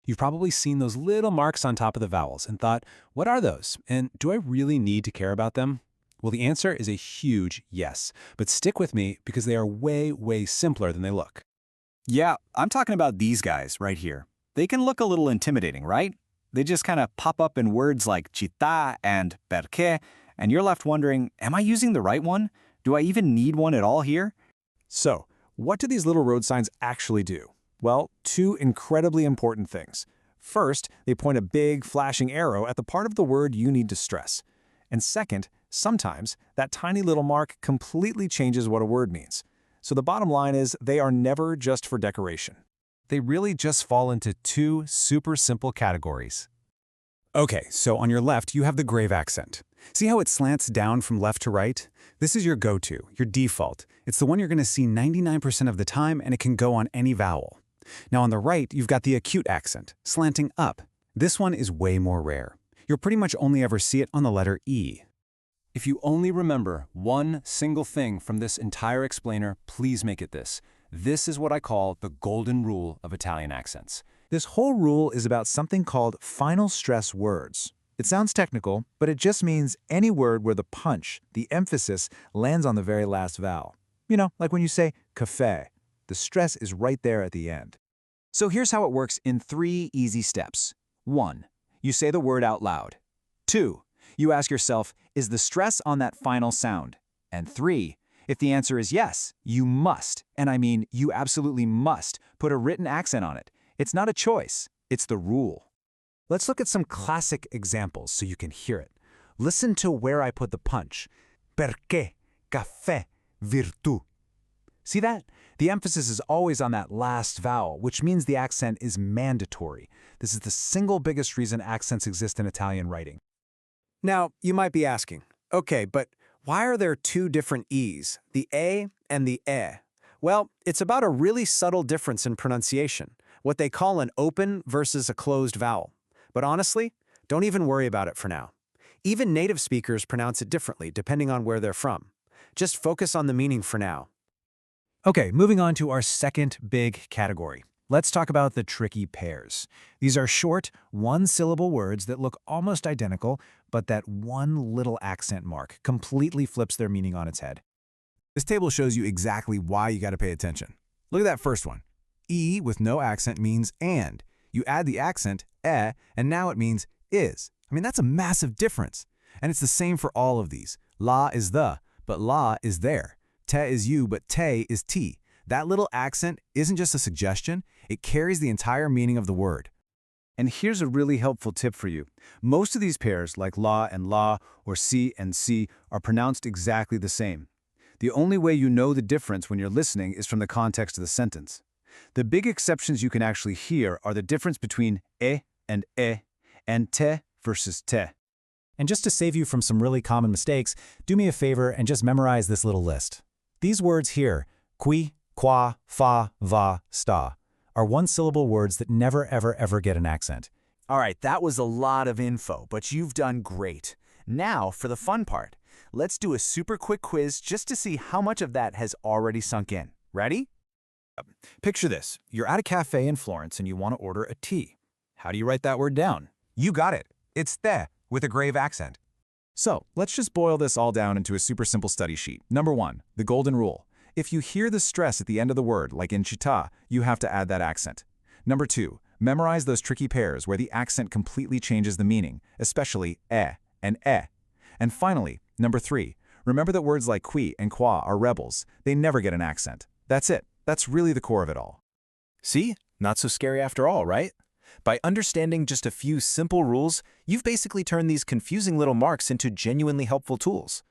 You've probably seen those little marks on top of the vowels and thought, what are those? And do I really need to care about them? Well, the answer is a huge yes. But stick with me because they are way, way simpler than they look. Yeah, I'm talking about these guys right here. They can look a little intimidating, right? They just kind of pop up in words like chita and perché, and you're left wondering, am I using the right one? Do I even need one at all here? So, what do these little road signs actually do? Well, two incredibly important things. First, they point a big, flashing arrow at the part of the word you need to stress. And second, sometimes that tiny little mark completely changes what a word means. So the bottom line is they are never just for decoration. They really just fall into two super simple categories. Okay, so on your left, you have the grave accent. See how it slants down from left to right? This is your go-to, your default. It's the one you're going to see 99% of the time, and it can go on any vowel. Now on the right, you've got the acute accent, slanting up. This one is way more rare. You'll pretty much only ever see it on the letter E. If you only remember one single thing from this entire explainer, please make it this. This is what I call the golden rule of Italian accents. This whole rule is about something called final stress words. It sounds technical, but it just means any word where the punch, the emphasis, lands on the very last vowel. You know, like when you say café. The stress is right there at the end. So here's how it works in 3 easy steps. 1. You say the word out loud. 2. You ask yourself, is the stress on that final sound? And 3. If the answer is yes, you must, and I mean you absolutely must, put a written accent on it. It's not a choice, it's the rule. Let's look at some classic examples so you can hear it. Listen to where I put the punch. Perché, caffè, virtù. See that? The emphasis is always on that last vowel, which means the accent is mandatory. This is the single biggest reason accents exist in Italian writing. Now, you might be asking, okay, but why are there 2 different E's, the A and the E? Well, it's about a really subtle difference in pronunciation, what they call an open versus a closed vowel. But honestly, don't even worry about it for now. Even native speakers pronounce it differently depending on where they're from. Just focus on the meaning for now. Okay, moving on to our second big category. Let's talk about the tricky pairs. These are short, one-syllable words that look almost identical, but that one little accent mark completely flips their meaning on its head. This table shows you exactly why you got to pay attention. Look at that first one. E with no accent means and. You add the accent, and now it means is. I mean, that's a massive difference. And it's the same for all of these. La is the, but la is there. Te is you, but te is t. That little accent isn't just a suggestion, it carries the entire meaning of the word. And here's a really helpful tip for you. Most of these pairs, like la and la or si and si, are pronounced exactly the same. The only way you know the difference when you're listening is from the context of the sentence. The big exceptions you can actually hear are the difference between and te versus te. And just to save you from some really common mistakes, do me a favor and just memorize this little list. These words here, qui, qua, fa, va, sta, are one-syllable words that never, ever, ever get an accent. All right, that was a lot of info, but you've done great. Now, for the fun part, let's do a super quick quiz just to see how much of that has already sunk in. Ready? Picture this. You're at a cafe in Florence and you want to order a tea. How do you write that word down? You got it. It's te, with a grave accent. So, let's just boil this all down into a super simple study sheet. Number 1, the golden rule. If you hear the stress at the end of the word, like in città, you have to add that accent. Number 2, memorize those tricky pairs where the accent completely changes the meaning, especially and e. And finally, number 3, remember that words like qui and qua are rebels. They never get an accent. That's it. That's really the core of it all. See? Not so scary after all, right? By understanding just a few simple rules, you've basically turned these confusing little marks into genuinely helpful tools.